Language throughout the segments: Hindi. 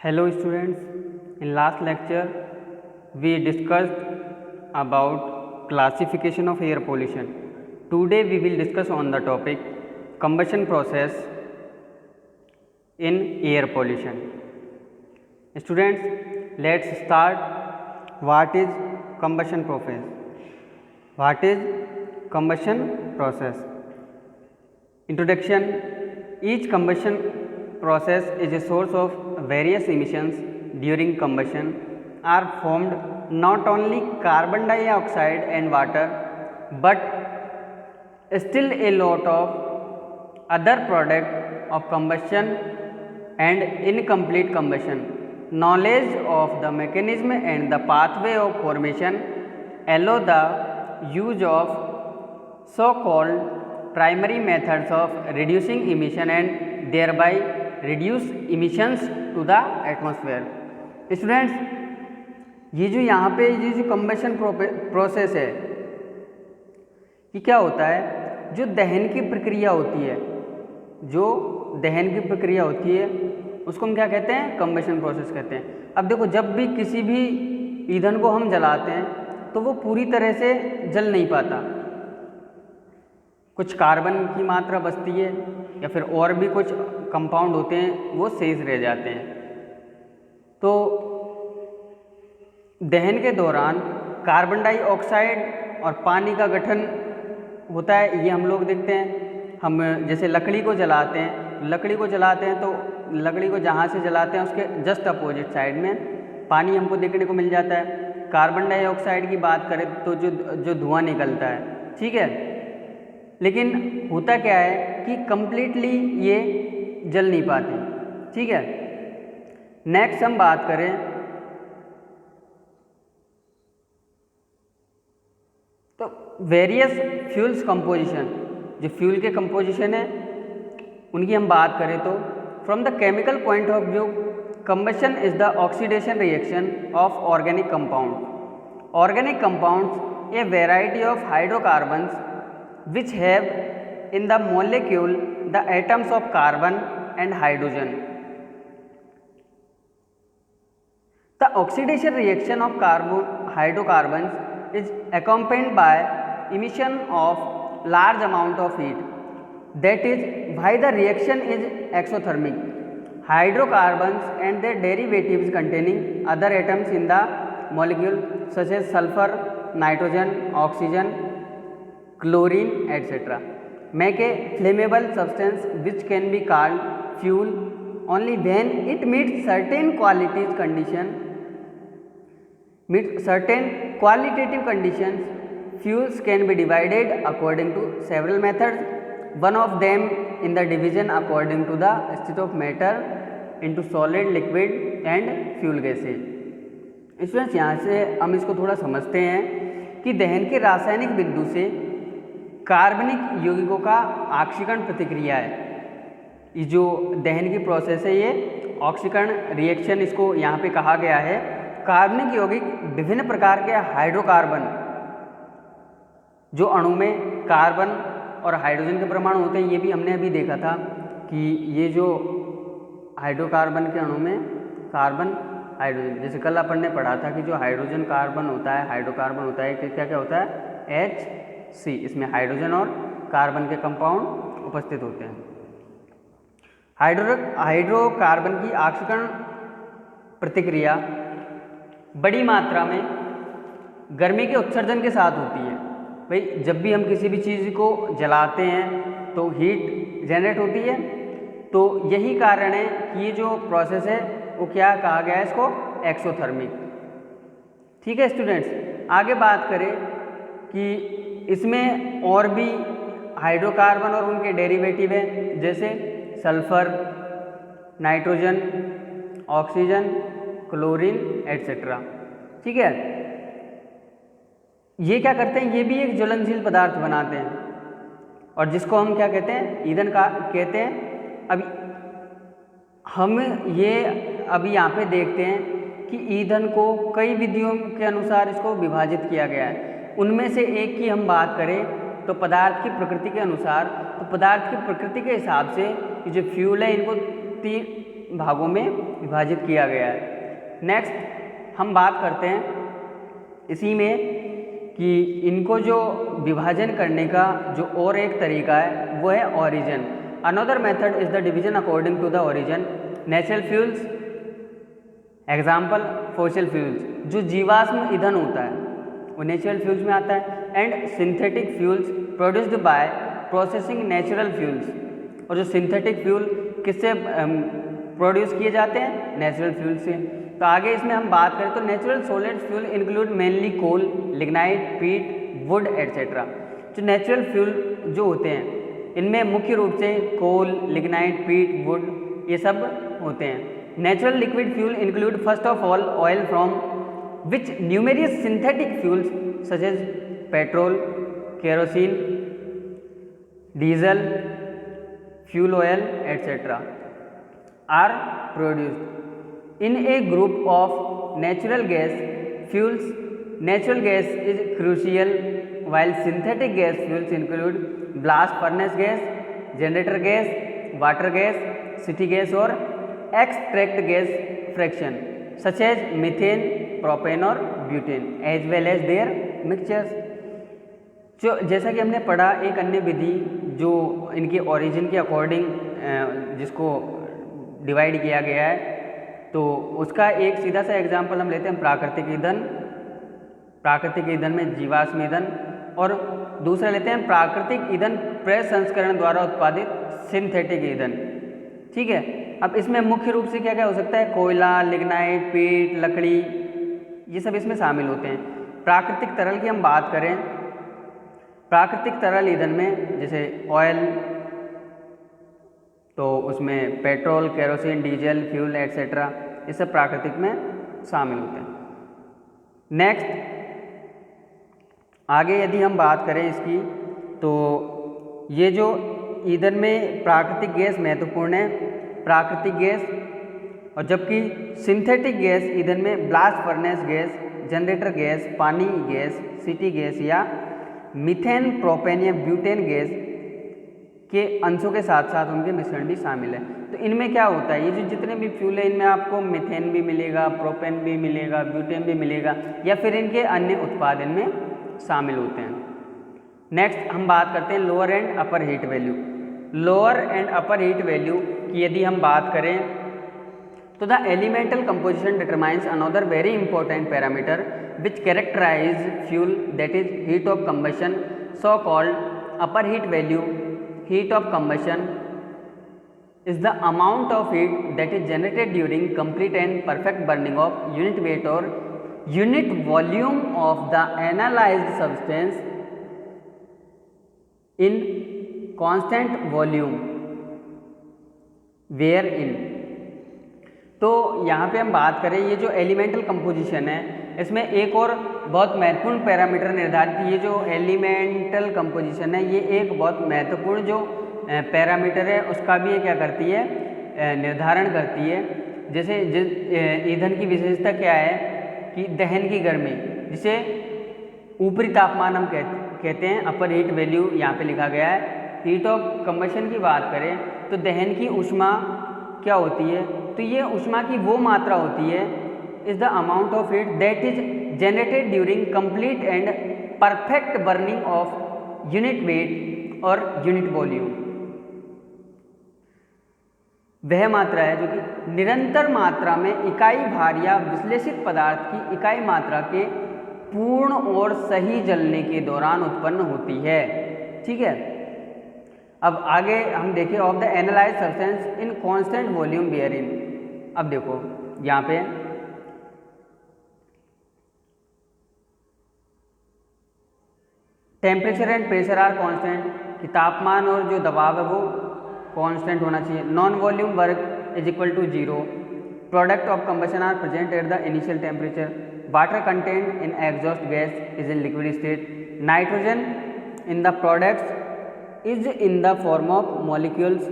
Hello students, in last lecture we discussed about classification of air pollution. Today we will discuss on the topic combustion process in air pollution. Students, let's start. What is combustion process? What is combustion process? Introduction. Each combustion process is a source of various emissions during combustion are formed not only carbon dioxide and water but still a lot of other product of combustion and incomplete combustion. Knowledge of the mechanism and the pathway of formation allow the use of so-called primary methods of reducing emission and thereby reduce emissions to the atmosphere. Students, ये जो यहाँ पे ये जो कंबशन प्रोसेस है, ये क्या होता है? जो दहन की प्रक्रिया होती है, जो दहन की प्रक्रिया होती है उसको हम क्या कहते हैं? कंबशन प्रोसेस कहते हैं। अब देखो, जब भी किसी भी ईंधन को हम जलाते हैं तो वो पूरी तरह से जल नहीं पाता, कुछ कार्बन की मात्रा बचती है या फिर और भी कुछ कंपाउंड होते हैं वो शेष रह जाते हैं। तो दहन के दौरान कार्बन डाइऑक्साइड और पानी का गठन होता है, ये हम लोग देखते हैं। हम जैसे लकड़ी को जलाते हैं तो लकड़ी को जहाँ से जलाते हैं उसके जस्ट अपोजिट साइड में पानी हमको देखने को मिल जाता है। कार्बन डाइऑक्साइड की बात करें तो जो धुआं निकलता है, ठीक है, लेकिन होता क्या है कि कंप्लीटली ये जल नहीं पाती, ठीक है। नेक्स्ट हम बात करें तो वेरियस फ्यूल्स कंपोजिशन, जो फ्यूल के कंपोजिशन है उनकी हम बात करें तो from the chemical point of view combustion is the oxidation reaction of organic compounds. Organic compounds a variety of hydrocarbons which have in the molecule the atoms of carbon and hydrogen. The oxidation reaction of hydrocarbons is accompanied by emission of large amount of heat. That is why the reaction is exothermic. Hydrocarbons and their derivatives containing other atoms in the molecule such as sulfur, nitrogen, oxygen, chlorine, etc. make a flammable substance which can be called fuel only when it meets certain qualitative conditions. Fuels can be divided according to several methods. One of them in the division according to the state of matter into solid, liquid and fuel gases. Students, यहाँ से हम इसको थोड़ा समझते हैं कि दहन के रासायनिक बिंदु से कार्बनिक यौगिकों का ऑक्सीकरण प्रतिक्रिया है। ये जो दहन की प्रोसेस है ये ऑक्सीकरण रिएक्शन इसको यहाँ पे कहा गया है। कार्बनिक यौगिक विभिन्न प्रकार के हाइड्रोकार्बन, जो अणु में कार्बन और हाइड्रोजन के परमाणु होते हैं, ये भी हमने अभी देखा था कि ये जो हाइड्रोकार्बन के अणु में कार्बन हाइड्रोजन, जैसे कल अपन ने पढ़ा था कि जो हाइड्रोजन कार्बन होता है, हाइड्रोकार्बन होता है, क्या क्या होता है? HC, इसमें हाइड्रोजन और कार्बन के कंपाउंड उपस्थित होते हैं। हाइड्रोकार्बन की ऑक्सीकरण प्रतिक्रिया बड़ी मात्रा में गर्मी के उत्सर्जन के साथ होती है। भाई, जब भी हम किसी भी चीज़ को जलाते हैं तो हीट जनरेट होती है, तो यही कारण है कि ये जो प्रोसेस है वो क्या कहा गया है? इसको एक्सोथर्मिक। ठीक है स्टूडेंट्स, आगे बात करें कि इसमें और भी हाइड्रोकार्बन और उनके डेरिवेटिव हैं, जैसे sulphur, nitrogen, oxygen, chlorine etcetera, ठीक है। ये क्या करते हैं? ये भी एक ज्वलनशील पदार्थ बनाते हैं और जिसको हम क्या कहते हैं? ईंधन का कहते हैं। अभी हम ये अभी यहाँ पे देखते हैं कि ईंधन को कई विधियों के अनुसार इसको विभाजित किया गया है। उनमें से एक की हम बात करें तो पदार्थ की प्रकृति के अनुसार, तो पदार्थ की प्रकृति के हिसाब से ये जो फ्यूल है इनको भागों में विभाजित किया गया है। नेक्स्ट हम बात करते हैं इसी में कि इनको जो विभाजन करने का जो और एक तरीका है वो है origin. Another method is the division according to the origin. Natural fuels, example fossil fuels, जो जीवाश्म ईंधन होता है वो नेचुरल फ्यूल्स में आता है। And synthetic fuels produced by processing natural fuels, और जो सिंथेटिक फ्यूल किससे प्रोड्यूस किए जाते हैं? नेचुरल फ्यूल से। तो आगे इसमें हम बात करें तो natural solid fuel include mainly coal, lignite, peat, wood etcetera. जो नेचुरल फ्यूल जो होते हैं इनमें मुख्य रूप से कोल, लिग्नाइट, पीट, वुड ये सब होते हैं। Natural liquid fuel include first of all oil from which numerous synthetic fuels such as petrol, kerosene, diesel, fuel oil etc. are produced in a group of natural gas fuels. Natural gas is crucial while synthetic gas fuels include blast furnace gas, generator gas, water gas, city gas और extract gas fraction such as methane, propane और butane as well as their mixtures. जो जैसा कि हमने पढ़ा एक अन्य विधि जो इनके ओरिजिन के अकॉर्डिंग जिसको डिवाइड किया गया है, तो उसका एक सीधा सा एग्जांपल हम लेते हैं प्राकृतिक ईंधन। प्राकृतिक ईंधन में जीवाश्म ईंधन, और दूसरा लेते हैं प्राकृतिक ईंधन प्रसंस्करण द्वारा उत्पादित सिंथेटिक ईंधन। ठीक है, अब इसमें मुख्य रूप से क्या क्या हो सकता है? कोयला, लिग्नाइट, पीट, लकड़ी, ये सब इसमें शामिल होते हैं। प्राकृतिक तरल की हम बात करें, प्राकृतिक तरल ईंधन में जैसे ऑयल, तो उसमें petrol, kerosene, diesel, fuel etcetera ये सब प्राकृतिक में शामिल होते हैं। नेक्स्ट आगे यदि हम बात करें इसकी, तो ये जो ईंधन में प्राकृतिक गैस महत्वपूर्ण है, प्राकृतिक गैस, और जबकि सिंथेटिक गैस ईंधन में blast furnace gas, generator gas, पानी गैस, सिटी गैस या मीथेन, प्रोपेन या ब्यूटेन गैस के अंशों के साथ साथ उनके मिश्रण भी शामिल है। तो इनमें क्या होता है, ये जो जितने भी फ्यूल है इनमें आपको मीथेन भी मिलेगा, प्रोपेन भी मिलेगा, ब्यूटेन भी मिलेगा, या फिर इनके अन्य उत्पाद इनमें शामिल होते हैं। नेक्स्ट हम बात करते हैं lower and upper heat value. Lower and upper heat value की यदि हम बात करें तो the elemental composition determines another very important parameter which characterize fuel, that is heat of combustion, so called upper heat value. Heat of combustion is the amount of heat that is generated during complete and perfect burning of unit weight or unit volume of the analyzed substance in constant volume wherein। तो यहाँ पे हम बात करें ये जो एलिमेंटल कंपोजिशन है इसमें एक और बहुत महत्वपूर्ण पैरामीटर निर्धारित, ये जो एलिमेंटल कंपोजिशन है ये एक बहुत महत्वपूर्ण जो पैरामीटर है उसका भी ये क्या करती है, निर्धारण करती है। जैसे ईंधन की विशेषता क्या है कि दहन की गर्मी, जिसे ऊपरी तापमान हम कहते हैं, अपर हीट वैल्यू यहाँ पे लिखा गया है। हीट ऑफ कंबशन की बात करें तो दहन की ऊष्मा क्या होती है, तो ये ऊष्मा की वो मात्रा होती है is the amount of heat that is generated during complete and perfect burning of unit weight or unit volume। वह मात्रा है जो कि निरंतर मात्रा में इकाई भार या विश्लेषित पदार्थ की इकाई मात्रा के पूर्ण और सही जलने के दौरान उत्पन्न होती है। ठीक है, अब आगे हम देखें of the analyse substance in constant volume varying. अब देखो यहाँ पे temperature and pressure are constant, कि तापमान और जो दबाव है वो कांस्टेंट होना चाहिए। Non volume work is equal to 0। Product of combustion are present at the initial temperature. Water content in exhaust gas is in liquid state. Nitrogen in the products is in the form of molecules.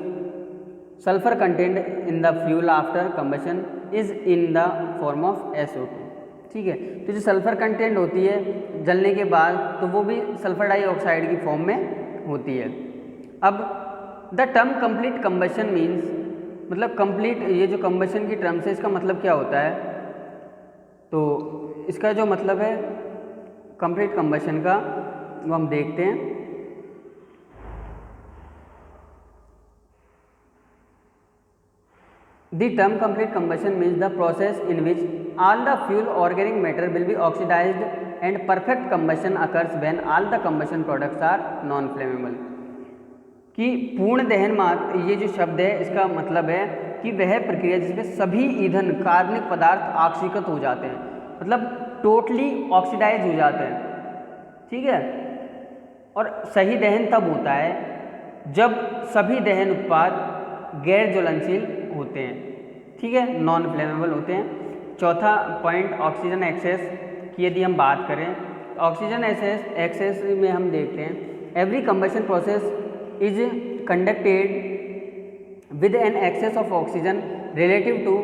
Sulphur content in the fuel after combustion is in the form of SO2। ठीक है, तो जो सल्फर कंटेंट होती है जलने के बाद तो वो भी सल्फर डाइऑक्साइड की फॉर्म में होती है। अब the term complete combustion means मतलब कंप्लीट, ये जो कंबशन की टर्म्स है इसका मतलब क्या होता है, तो इसका जो मतलब है कंप्लीट कंबशन का वो हम देखते हैं। The term complete combustion means the process in which all the fuel organic matter will be oxidized and perfect combustion occurs when all the combustion products are non-flammable। कि पूर्ण दहन मात्र, ये जो शब्द है इसका मतलब है कि वह प्रक्रिया जिसमें सभी ईंधन कार्बनिक पदार्थ ऑक्सीकृत हो जाते हैं, मतलब टोटली ऑक्सीडाइज हो जाते हैं, ठीक है। और सही दहन तब होता है जब सभी दहन उत्पाद गैर ज्वलनशील होते हैं, ठीक है, नॉन फ्लेमेबल होते हैं। चौथा पॉइंट ऑक्सीजन एक्सेस की यदि हम बात करें, ऑक्सीजन एक्सेस में हम देखते हैं every combustion process is conducted with an excess of oxygen relative to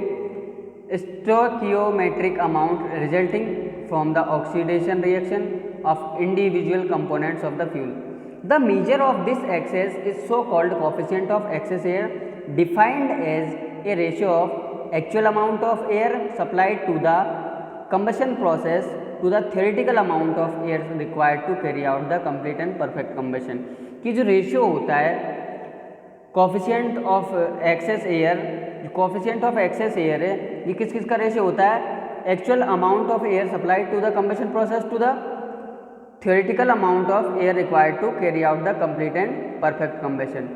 stoichiometric amount resulting from the oxidation reaction of individual components of the fuel. The measure of this excess is so called coefficient of excess air, defined as a ratio of actual amount of air supplied to the combustion process to the theoretical amount of air required to carry out the complete and perfect combustion। कि जो रेशियो होता है coefficient of excess air, coefficient of excess air है, ये किस किस का रेशियो होता है, actual amount of air supplied to the combustion process to the theoretical amount of air required to carry out the complete and perfect combustion।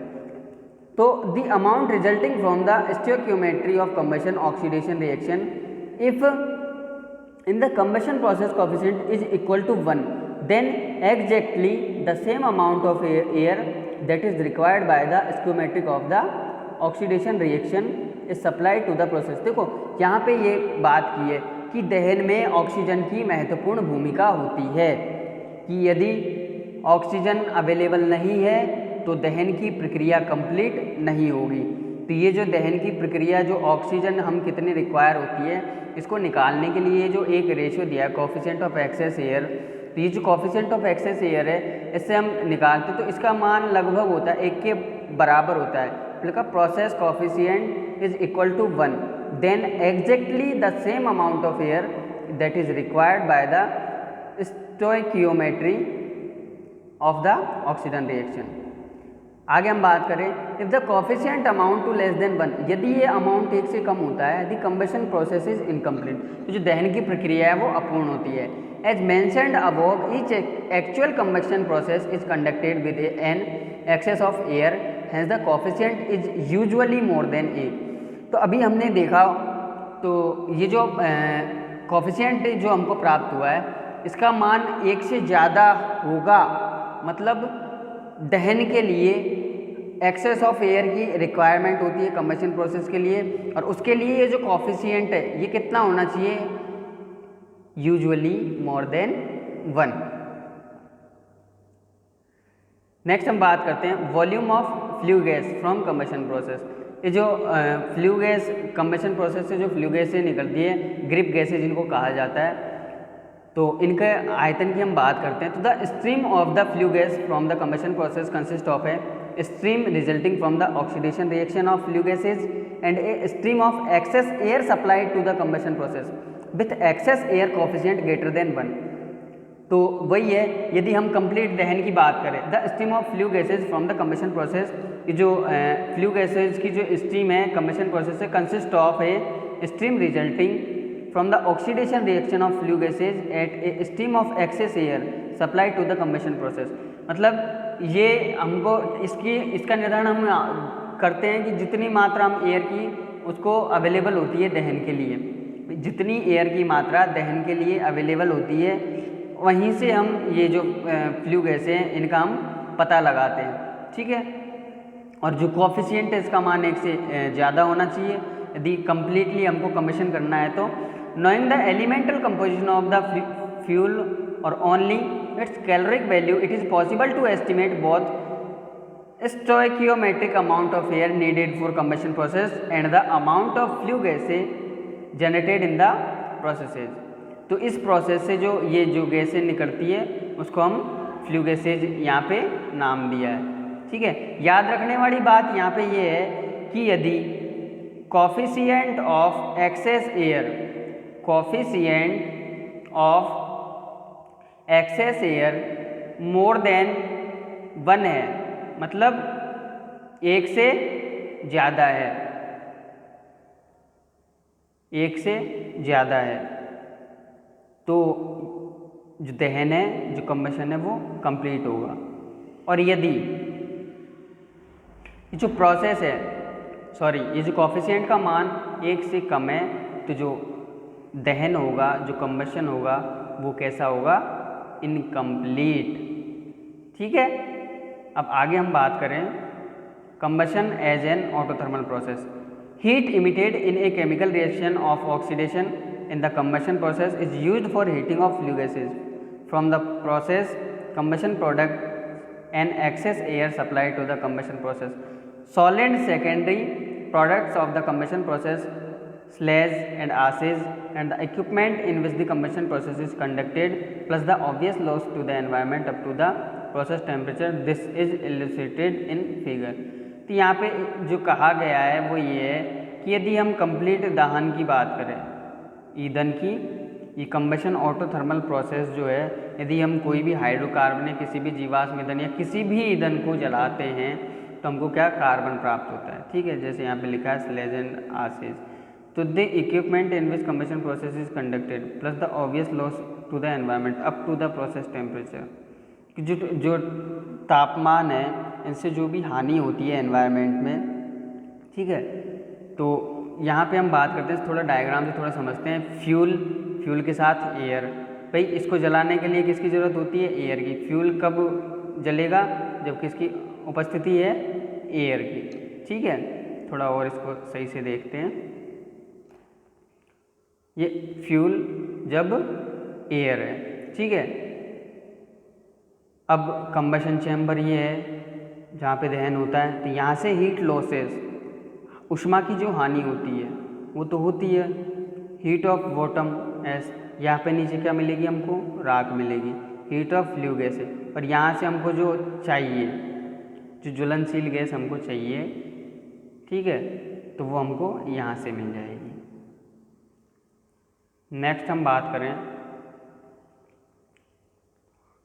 तो the amount resulting from the stoichiometry of combustion oxidation reaction, if in the combustion process coefficient is equal to 1, then exactly the same amount of air that is required by the stoichiometry of the oxidation reaction is supplied to the process। देखो यहाँ पे ये बात की है कि दहन में ऑक्सीजन की महत्वपूर्ण भूमिका होती है, कि यदि ऑक्सीजन अवेलेबल नहीं है तो दहन की प्रक्रिया कंप्लीट नहीं होगी। तो ये जो दहन की प्रक्रिया, जो ऑक्सीजन हम कितनी रिक्वायर होती है, इसको निकालने के लिए जो एक रेशियो दिया है कोफिशिएंट ऑफ एक्सेस एयर, तो ये जो कोफिशिएंट ऑफ एक्सेस एयर है इससे हम निकालते तो इसका मान लगभग होता है 1 के बराबर होता है। मतलब process coefficient is equal to 1, then exactly the same amount of air that is required by the stoichiometry of the oxidation reaction। आगे हम बात करें, if the coefficient amount to less than 1, यदि ये अमाउंट 1 से कम होता है, the combustion process is incomplete, तो जो दहन की प्रक्रिया है वो अपूर्ण होती है। As mentioned above, each actual combustion process is conducted with an excess of air, hence the coefficient is usually more than 1। तो अभी हमने देखा, तो ये जो कोफिशिएंट जो हमको प्राप्त हुआ है इसका मान 1 से ज़्यादा होगा, मतलब दहन के लिए एक्सेस ऑफ एयर की रिक्वायरमेंट होती है कंबशन प्रोसेस के लिए, और उसके लिए ये जो कोफिशिएंट है ये कितना होना चाहिए, यूजुअली मोर देन 1। नेक्स्ट हम बात करते हैं volume of flu gas from combustion process. ये जो फ्लू गैस कंबशन प्रोसेस से जो फ्लू गैसें निकलती है, ग्रिप गैसें जिनको कहा जाता है, तो इनके आयतन की हम बात करते हैं। तो the stream of the flue gas from the combustion process consist of a stream resulting from the oxidation reaction of flue gases and a stream of excess air supplied to the combustion process with excess air coefficient greater than 1। तो वही है, यदि हम कंप्लीट दहन की बात करें, the stream of flue gases from the combustion process, जो फ्लू गैसेज की जो स्ट्रीम है कंबशन प्रोसेस से consist of a stream resulting from the oxidation reaction of flue gases at a stream of excess air supplied to the combustion process। मतलब ये हमको इसका निर्धारण हम करते हैं कि जितनी मात्रा हम एयर की उसको अवेलेबल होती है दहन के लिए, जितनी एयर की मात्रा दहन के लिए अवेलेबल होती है वहीं से हम ये जो फ्लू गैसें हैं इनका हम पता लगाते हैं, ठीक है। और जो कोफिशिएंट है इसका मान 1 से ज़्यादा होना चाहिए यदि कम्प्लीटली हमको कम्बशन करना है। तो knowing the elemental composition of the fuel or only its caloric value, it is possible to estimate both stoichiometric amount of air needed for combustion process and the amount of flue gases generated in the processes। तो इस प्रोसेस से जो ये जो गैसें निकलती है उसको हम फ्लू गैसेज यहाँ पे नाम दिया है, ठीक है। याद रखने वाली बात यहाँ पे ये है कि यदि coefficient of excess air, coefficient of excess air more than 1 है, मतलब 1 से ज़्यादा है, 1 से ज़्यादा है, तो जो दहन है, जो कंबशन है वो कंप्लीट होगा। और यदि ये जो प्रोसेस है, ये जो कॉफिशिएंट का मान 1 से कम है, तो जो दहन होगा, जो कंबशन होगा, वो कैसा होगा? इनकम्प्लीट। ठीक है, अब आगे हम बात करें combustion as an autothermal process. Heat emitted in a chemical reaction of oxidation in the combustion process is used for heating of flue gases from the process combustion product and excess air supplied to the combustion process. Solid secondary products of the combustion process, sludge and ashes and the equipment in which the combustion process is conducted plus the obvious loss to the environment up to the process temperature. This is illustrated in figure. तो यहाँ पे जो कहा गया है वो ये है कि यदि हम कंप्लीट दहन की बात करें, ईंधन की, ये कंबशन ऑटोथर्मल प्रोसेस जो है, यदि हम कोई भी हाइड्रोकार्बन या किसी भी जीवाश्म ईंधन या किसी भी ईंधन को जलाते हैं तो हमको क्या कार्बन प्राप्त होता है। ठीक है, जैसे यहाँ पे लिखा है स्लेज एंड आसेज। तो the equipment in which combustion process is conducted plus the obvious loss to the environment up to the process temperature. जो तापमान है, इनसे जो भी हानि होती है एनवायरनमेंट में। ठीक है, तो यहाँ पे हम बात करते हैं, थोड़ा डायग्राम से थोड़ा समझते हैं। फ्यूल के साथ एयर, भाई इसको जलाने के लिए किसकी ज़रूरत होती है? एयर की। फ्यूल कब जलेगा? जब किसकी उपस्थिति है? एयर की। ठीक है, थोड़ा और इसको सही से देखते हैं। ये फ्यूल जब एयर है, ठीक है। अब कंबशन चैम्बर ये है जहाँ पे दहन होता है, तो यहाँ से हीट लॉसेस, ऊष्मा की जो हानि होती है वो तो होती है। हीट ऑफ बॉटम एस, यहाँ पे नीचे क्या मिलेगी हमको? राख मिलेगी। हीट ऑफ फ्लू गैस है, और यहाँ से हमको जो चाहिए, जो ज्वलनशील गैस हमको चाहिए, ठीक है, तो वो हमको यहाँ से मिल जाएगी। नेक्स्ट हम बात करें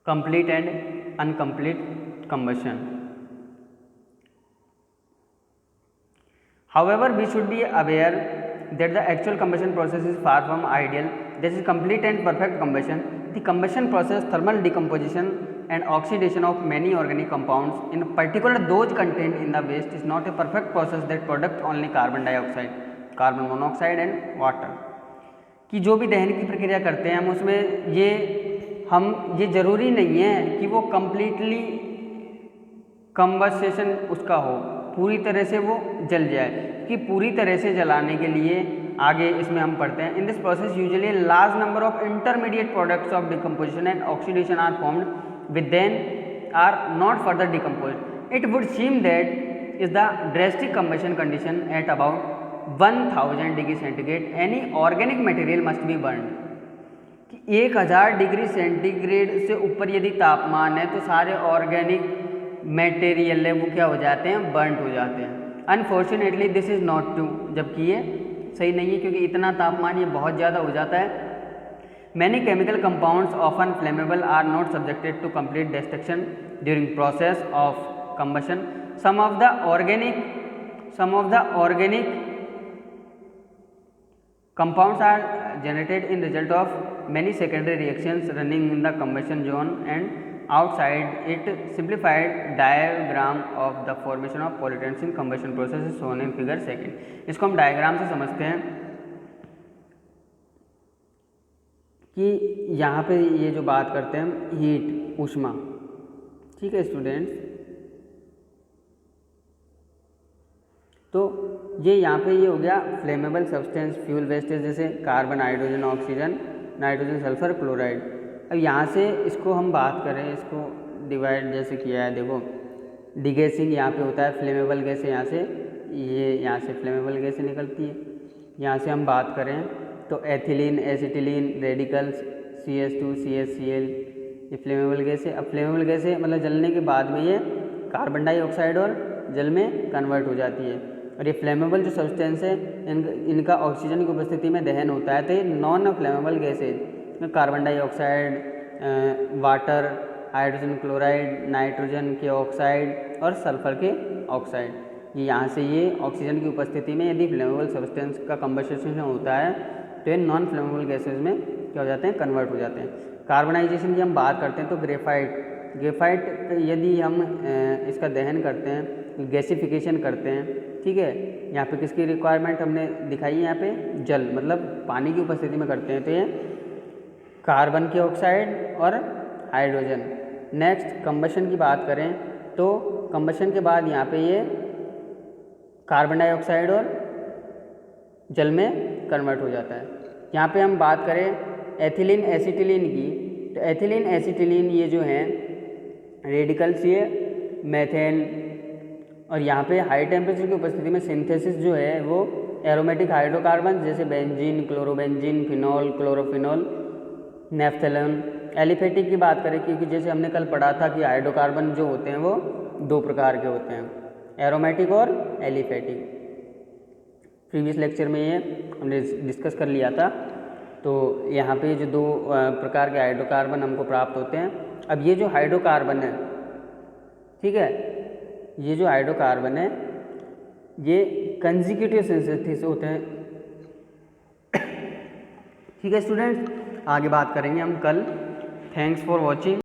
complete and incomplete combustion. However, we should be aware that the actual combustion process is far from ideal. This is complete and perfect combustion. The combustion process, thermal decomposition and oxidation of many organic compounds, in particular those contained in the waste, is not a perfect process that product only carbon dioxide, carbon monoxide and water. कि जो भी दहन की प्रक्रिया करते हैं हम उसमें ये ज़रूरी नहीं है कि वो कम्प्लीटली कंबस्टेशन उसका हो, पूरी तरह से वो जल जाए, कि पूरी तरह से जलाने के लिए आगे इसमें हम पढ़ते हैं। In this process usually large number of intermediate products of decomposition and oxidation are formed with then are not further decomposed. It would seem that is the drastic combustion condition at about 1000 degree centigrade any organic material must be burn. 1000 degree centigrade से ऊपर यदि तापमान है तो सारे ऑर्गेनिक मटेरियल है वो क्या हो जाते हैं? बर्नड हो जाते हैं। Unfortunately this is not true, जबकि ये सही नहीं है, क्योंकि इतना तापमान ये बहुत ज़्यादा हो जाता है। Many chemical compounds often flammable are not subjected to complete destruction during process of combustion. Some of the organic compounds are generated in result of many secondary reactions running in the combustion zone and outside it. Simplified diagram of the formation of pollutants in combustion process is shown in figure 2. इसको हम डायग्राम से समझते हैं कि यहाँ पे ये जो बात करते हैं हम हीट, ऊष्मा, ठीक है स्टूडेंट्स। तो ये यहाँ पे ये हो गया फ्लेमेबल सब्सटेंस, फ्यूल वेस्टेज, जैसे carbon, hydrogen, oxygen, nitrogen, sulphur, chloride. अब यहाँ से इसको हम बात करें, इसको डिवाइड जैसे किया है, देखो डिगैसिंग यहाँ पे होता है, फ्लेमेबल गैसें यहाँ से फ्लेमेबल गैसें निकलती है। यहाँ से हम बात करें तो ethylene, acetylene, radicals, CH2, CHCl, ये फ्लेमेबल गैसें। अब फ्लेमेबल गैसें मतलब जलने के बाद में ये कार्बन डाइऑक्साइड और जल में कन्वर्ट हो जाती है। और ये फ्लेमेबल जो सब्सटेंस है इनका ऑक्सीजन की उपस्थिति में दहन होता है। तो ये non flammable gases carbon dioxide, water, hydrogen chloride, nitrogen के ऑक्साइड और सल्फर के ऑक्साइड, ये यहाँ से ये ऑक्सीजन की उपस्थिति में यदि फ्लेमेबल सब्सटेंस का कंबस्शन होता है तो ये नॉन फ्लेमेबल गैसेज में क्या हो जाते हैं, कन्वर्ट हो जाते हैं। कार्बनाइजेशन की हम बात करते हैं तो ग्रेफाइट यदि हम इसका दहन करते हैं, गैसिफिकेशन करते हैं, ठीक है, यहाँ पे किसकी रिक्वायरमेंट हमने दिखाई है, यहाँ पे जल मतलब पानी की उपस्थिति में करते हैं, तो ये कार्बन के ऑक्साइड और हाइड्रोजन। नेक्स्ट कंबशन की बात करें तो कंबशन के बाद यहाँ पे ये कार्बन डाइऑक्साइड और जल में कन्वर्ट हो जाता है। यहाँ पे हम बात करें एथिलीन एसिटिलीन की, तो एथिलीन एसिटिलीन ये जो हैं रेडिकल्स ये मेथेन, और यहाँ पे हाई टेम्परेचर की उपस्थिति में सिंथेसिस जो है वो एरोमेटिक हाइड्रोकार्बन जैसे benzene, chlorobenzene, phenol, chlorophenol, naphthalene. Aliphatic की बात करें क्योंकि जैसे हमने कल पढ़ा था कि हाइड्रोकार्बन जो होते हैं वो दो प्रकार के होते हैं, एरोमेटिक और एलिफेटिक। प्रीवियस लेक्चर में ये हमने डिस्कस कर लिया था। तो यहाँ पे जो दो प्रकार के हाइड्रोकार्बन हमको प्राप्त होते हैं। अब ये जो हाइड्रोकार्बन है, ठीक है, ये जो हाइड्रोकार्बन है ये कंसेक्यूटिव सिंथेसिस होते हैं। ठीक है स्टूडेंट्स, आगे बात करेंगे हम कल। Thanks for watching.